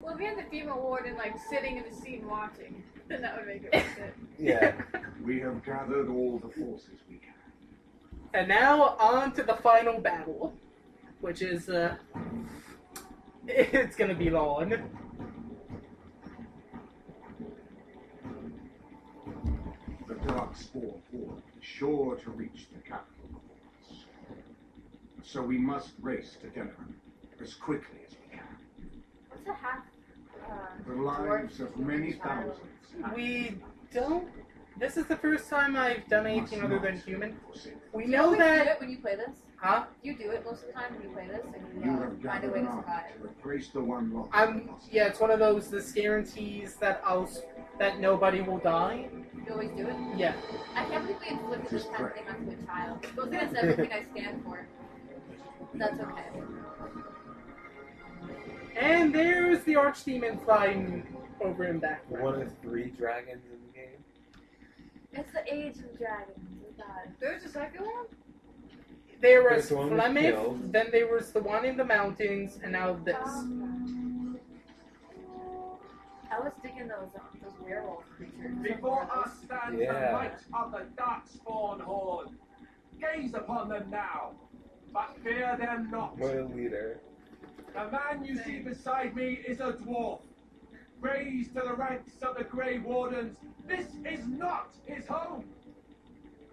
Well, if we had the female warden like sitting in the scene watching, then that would make it worth it. Yeah. We have gathered all the forces we can. And now on to the final battle, which is it's gonna be long. The Darkspawn Horde is sure to reach the capital quarters. So we must race to Deniruim as quickly as we can. What's a half? The lives of many thousands. We don't. This is the first time I've done anything other than human. We Do you know always do that. it when you play this? Huh? You do it most of the time when you play this, and You you have find a gathered way to enough survive. to replace the one lost. Yeah, it's one of those. This guarantees that that nobody will die. You always do it? Yeah. I can't believe we inflicted this Just kind of pray. thing onto a child. It goes against everything I stand for. That's okay. And there's the archdemon flying over in background. One of 3 dragons in the game. It's the age of dragons. Oh God. There's a second one? There was This one was Flemeth, killed. then there was the one in the mountains, and now this. I was digging those werewolf creatures. Before us stands Yeah. the might of the Darkspawn Horde. Gaze upon them now, but fear them not. What a leader. The man you see beside me is a dwarf. Raised to the ranks of the Grey Wardens, this is not his home.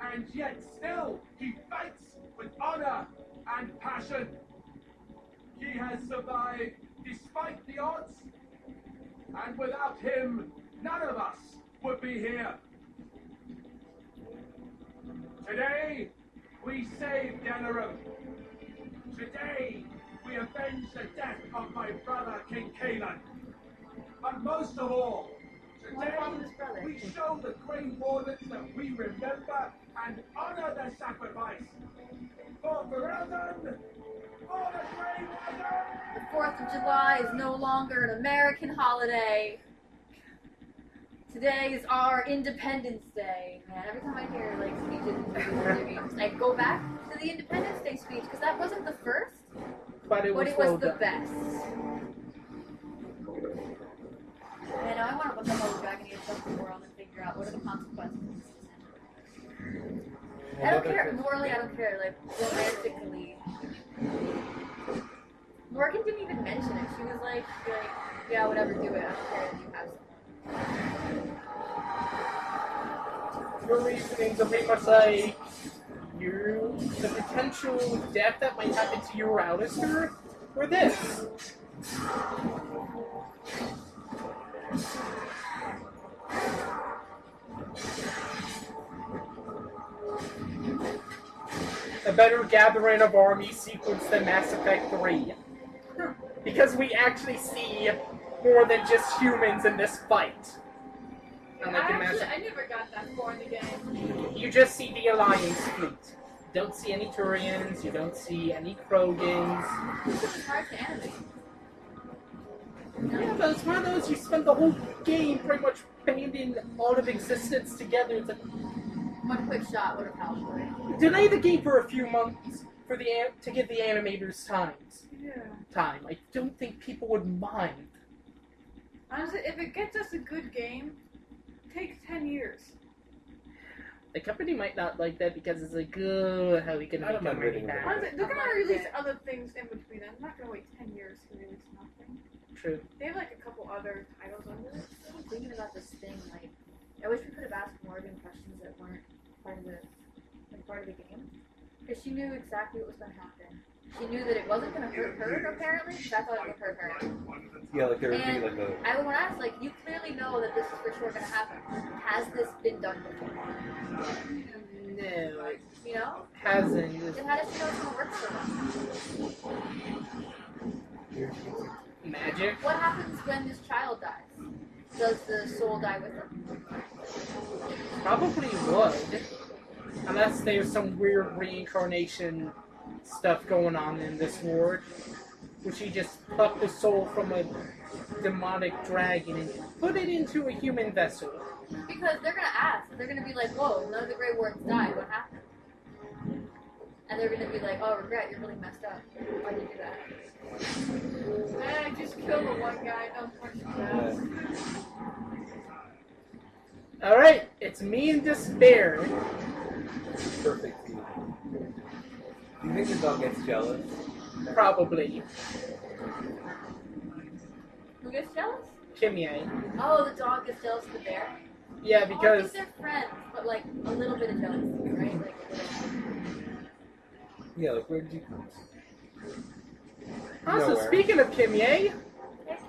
And yet still he fights with honor and passion. He has survived despite the odds. And without him, none of us would be here. Today, we save Deniruim. Today, we avenge the death of my brother, King Kalan. But most of all, What today, about his brother? we show the Grey Wardens that we remember and honor their sacrifice. For Freeldion, for the Grey Wardens! The 4th of July is no longer an American holiday. Today is our Independence Day. Man, every time I hear like speeches, I go back to the Independence Day speech because that wasn't the first, But it was, but it well was the done. best. Man, now I want to look up all the Dragon Age stuff in the world and figure out what are the consequences. I don't care. Morally, I don't care. Like, romantically. Morgan didn't even mention it. She was like, yeah, whatever, do it. I don't care if you have some. Your reasonings are pretty much like the potential death that might happen to you or Alistair, or this. A better gathering of armies sequence than Mass Effect 3. Because we actually see more than just humans in this fight. Unlike in Mass I never got that far in the game. You just see the Alliance fleet. You don't see any Turians, you don't see any Krogans. It's hard to animate. Yeah, but it's one of those you spend the whole game pretty much banding all of existence together. It's like, One quick shot would have helped. delay the game for a few months for to give the animators time. I don't think people would mind. Honestly, if it gets us a good game, it takes 10 years. The company might not like that because it's like, oh, how are we gonna I don't become mind really waiting bad? Honestly, they're gonna release other things in between. I'm not gonna wait 10 years to release nothing. True. They have like a couple other titles under it. I'm thinking about this thing, like, I wish we could have asked Morgan questions that weren't part of the game. Because she knew exactly what was going to happen. She knew that it wasn't going to hurt her, apparently, because I thought it would hurt her. Yeah, like there would be And like a. I would want to ask, like, you clearly know that this is for sure going to happen. Has this been done before? No, it You know? hasn't. Then how does she know it's going to work so well? Magic? What happens when this child dies? Does the soul die with them? Probably would. Unless there's some weird reincarnation stuff going on in this ward. Which he just plucked the soul from a demonic dragon and put it into a human vessel. Because they're going to ask. They're going to be like, whoa, none of the Grey Wardens died. What happened? And they're gonna be like, oh, regret, you're really messed up. Why'd you do that? Man, I just killed the one guy. Unfortunately. Alright, it's me in despair. Perfect team. Do you think the dog gets jealous? Probably. Who gets jealous? Kimye. Oh, the dog gets jealous of the bear? Yeah, Oh, I because think they're friends, but like a little bit of jealousy, right? Like a little. Yeah, like where did you come? also Nowhere. speaking of Kimye, Hey,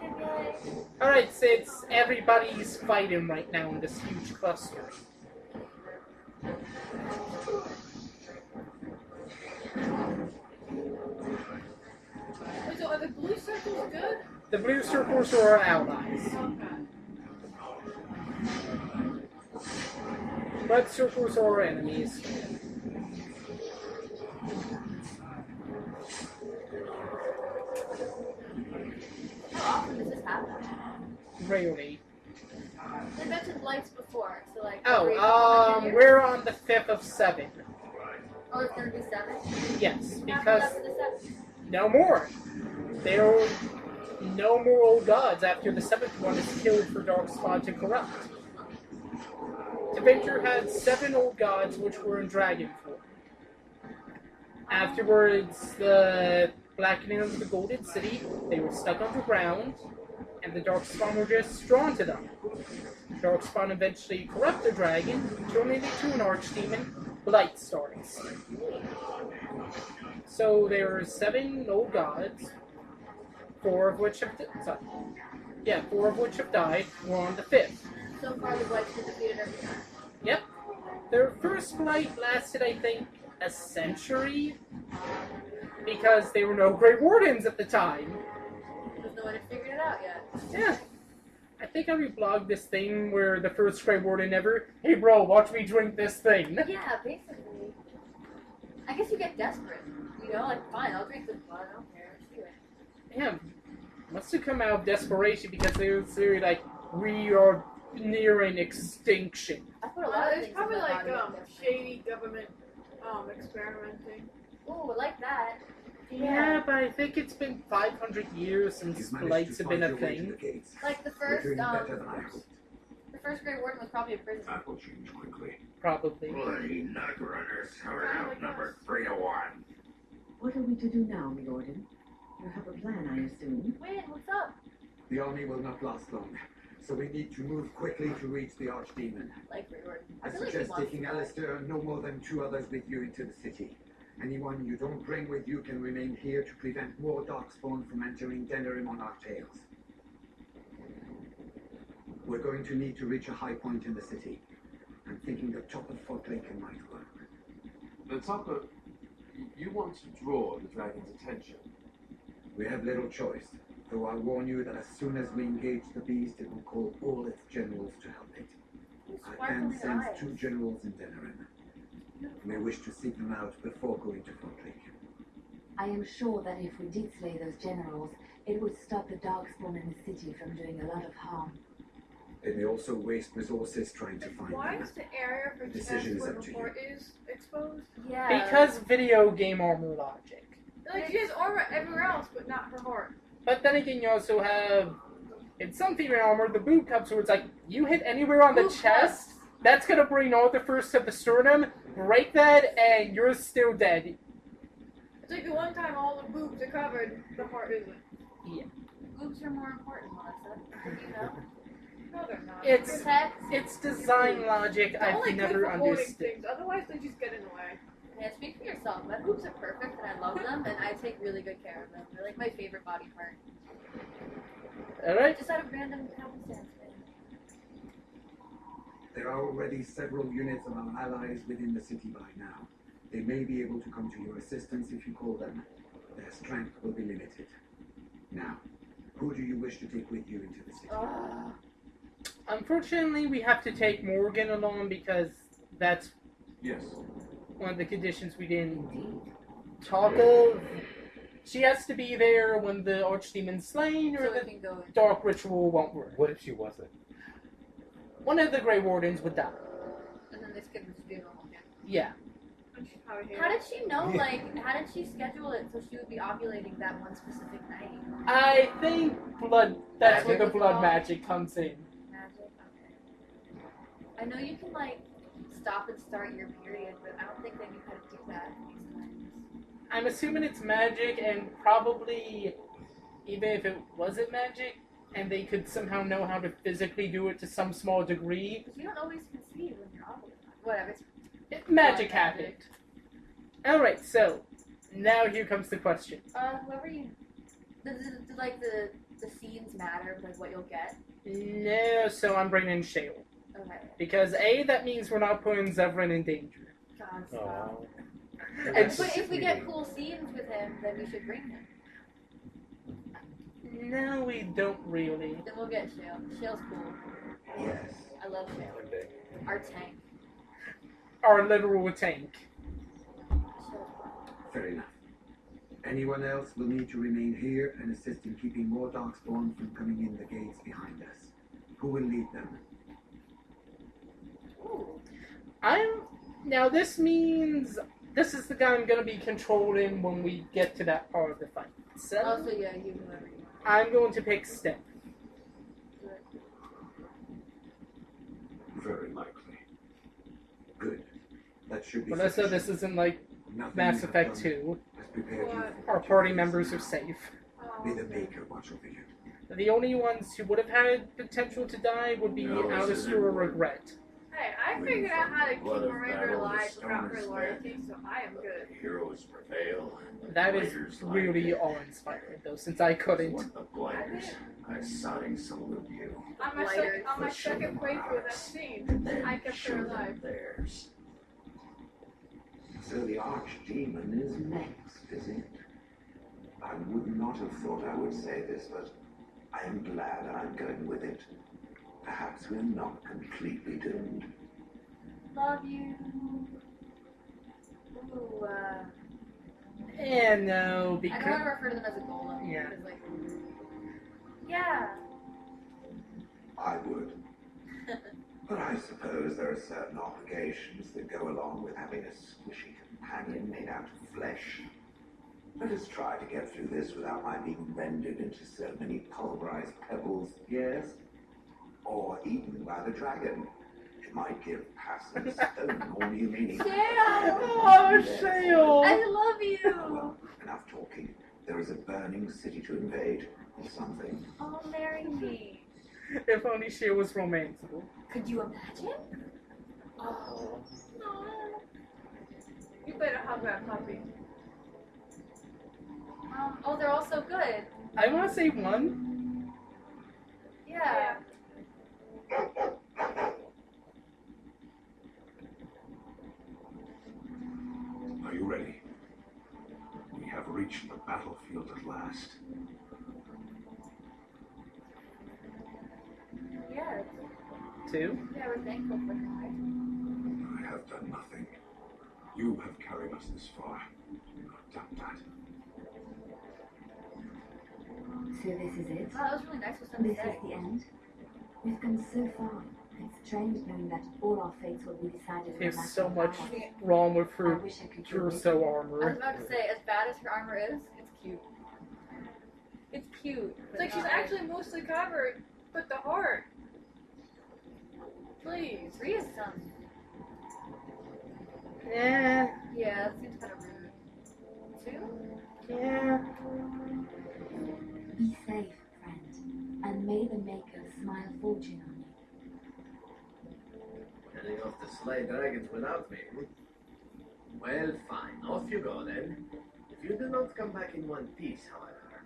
Kimye. alright, so it's everybody's fighting right now in this huge cluster. Wait, so are the blue circles good? The blue circles are our allies. Okay. Red circles are our enemies. How often does this happen? Rarely. They mentioned lights before, so like. We're on the 5th of 7. Oh, it's gonna be 7? Yes, How because after the 7th? no more. There are no more old gods after the 7th one is killed for Darkspawn to corrupt. Adventure had 7 old gods which were in dragon form. Afterwards, the blackening of the Golden City, they were stuck underground, and the Darkspawn were just drawn to them. Darkspawn eventually corrupt the dragon, turning it into an archdemon, Blight Stars. So there are 7 old gods, 4 of which have died. We're on the 5th. So far, the Blights been defeated every time. Yep. Their first Blight lasted, I think, a century, because there were no Grey Wardens at the time. There's no one to figure it out yet. Yeah. I think I reblogged this thing where the first Grey Warden ever, hey bro, watch me drink this thing. Yeah, basically. I guess you get desperate. You know, like, fine, I'll drink this blood, I don't care, let's do it. Yeah. Must have come out of desperation because they were like, we are nearing extinction. I put a lot of There's things probably in my like body desperate. shady government experimenting. Ooh, I like that. Yeah, but I think it's been 500 years since You've managed blights to have been find a your way to thing. the gates. Like the You're first, doing better than I hoped. the first Grey Warden was probably a prison. That will change quickly. Probably. Bloody nut runners, hurry up, number 301. What are we to do now, Milorden? You have a plan, I assume. Wait, what's up? The army will not last long, so we need to move quickly to reach the Archdemon. Like Grey Warden. I feel like he suggest wants taking to die. Alistair and no more than 2 others with you into the city. Anyone you don't bring with you can remain here to prevent more Darkspawn from entering Deniruim on our tails. We're going to need to reach a high point in the city. I'm thinking the top of Fort Lincoln might work. The top of... You want to draw the dragon's attention. We have little choice, though I'll warn you that as soon as we engage the beast, it will call all its generals to help it. Those I sparkling can sense eyes. 2 generals in Deniruim. You may wish to seek them out before going to Fort Lincoln. I am sure that if we did slay those generals, it would stop the Darkspawn in the city from doing a lot of harm. They may also waste resources trying to find Why them. is the area for Decision is transport up to before is exposed? Yeah. Because video game armor logic. Like, she has armor everywhere else, but not her heart. But then again, you also have, in some female armor, the boot cups where it's like, you hit anywhere on the Boot chest, that's gonna bring all the first to the sternum, break that, and you're still dead. It's like the one time all the boobs are covered, the heart isn't. Boobs are more important, Melissa. Did you know? No, they're not. It's Protect. it's design logic They're I've only good never for holding understood. things, otherwise they just get in the way. Yeah, speak for yourself. My boobs are perfect and I love them and I take really good care of them. They're like my favorite body part. Alright? Just out of random happenstance. There are already several units of our allies within the city by now. They may be able to come to your assistance if you call them. Their strength will be limited. Now, who do you wish to take with you into the city? Unfortunately, we have to take Morgan along because that's Yes. one of the conditions we didn't talk of. She has to be there when the Archdemon's slain, or So we the can go in. dark ritual won't work. What if she wasn't? One of the Grey Wardens would die. And then they skip this to be normal again. Yeah. And she probably hated How it. did she know, like, how did she schedule it so she would be ovulating that one specific night? I think blood. That's where the Magic. blood magic comes in. Magic? Okay. I know you can, like, stop and start your period, but I don't think they knew how to do that these times. I'm assuming it's magic, and probably even if it wasn't magic, and they could somehow know how to physically do it to some small degree, Because you don't always conceive when you're ovulating. Whatever. It's magic Magic. happened. Alright, so now here comes the question. whoever you. Does like the scenes matter, like what you'll get? No, so I'm bringing Shale. Okay. Because A, that means we're not putting Zevran in danger. God, stop. Oh. It's- But if we get cool scenes with him, then we should bring him. No, we don't really. Then we'll get Shale. Shale's cool. Yes. I love Shale. One day. Our tank. Our literal tank. Shale's cool. Fair enough. Anyone else will need to remain here and assist in keeping more Darkspawn from coming in the gates behind us. Who will lead them? Ooh. Now this means this is the guy I'm gonna be controlling when we get to that part of the fight. So Also, yeah, you whoever you want. I'm going to pick Steph. Do it. Very likely. Good. That should be But so sufficient. this isn't like Nothing Mass you have Effect done 2. has prepared you What? for Our what party you members are face. safe. May the Maker watch over you. The only ones who would have had potential to die would be No, this Alistair isn't or work. Regret. Hey, I figured out how to keep Blood of Miranda battle, the alive stone without her is loyalty, so I am good. Heroes prevail. That is Fighters like really it. awe-inspiring though, since I couldn't. What the blighters? I sign salute you. On my, Lighters. on my For showing second playthrough of that marks. scene, And then I kept show her them alive. theirs. So the Archdemon is next, is it? I would not have thought I would say this, but I am glad I'm going with it. Perhaps we're not completely doomed. Love you. Ooh, And no, I don't want to because refer to them as a golem. Yeah. Because, like, yeah. I would. But I suppose there are certain obligations that go along with having a squishy companion made out of flesh. Let us try to get through this without my being rendered into so many pulverized pebbles, yes? Or eaten by the dragon. It might give passive stone more new meaning. Shale! oh, Shale! I love Oh, you! well, enough talking. There is a burning city to invade, or something. Oh, marry me. If only Shale was romanceable. Could you imagine? Oh. You better hug that puppy. Oh, they're all so good. I want to say one. Yeah. Are you ready? We have reached the battlefield at last. Yeah. Two. Yeah, we're thankful for him, I have done nothing. You have carried us this far. Do not doubt that. So this is it? right? Wow, that was really nice of them to This is say. the end? We've come so far. It's strange knowing that all our fates will be decided in a There's matter so of much hours. wrong with I her wish I could Curso I was armor. about to say, as bad as her armor is, it's cute. It's cute. It's like she's actually mostly covered, but the heart. Please. 3 is some. Yeah, Yeah, that seems kind of rude. 2? yeah. Be safe, friend, and may the Maker smile fortune on you. Heading off to slay dragons without me. Well, fine. Off you go then. If you do not come back in one piece, however.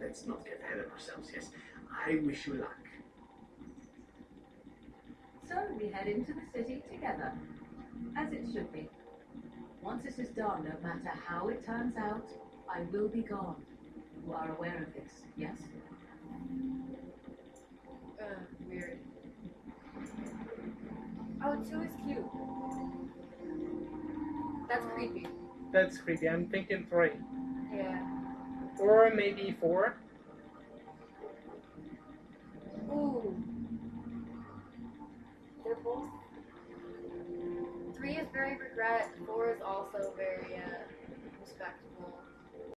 Let's not get ahead of ourselves, yes. I wish you luck. So we head into the city together, as it should be. Once it is done, no matter how it turns out, I will be gone. You are aware of this, yes? Weird. Oh, 2 is cute. That's creepy. That's creepy. I'm thinking 3. Yeah. Or maybe 4. Ooh. They're both 3 is very regret. 4 is also very respect.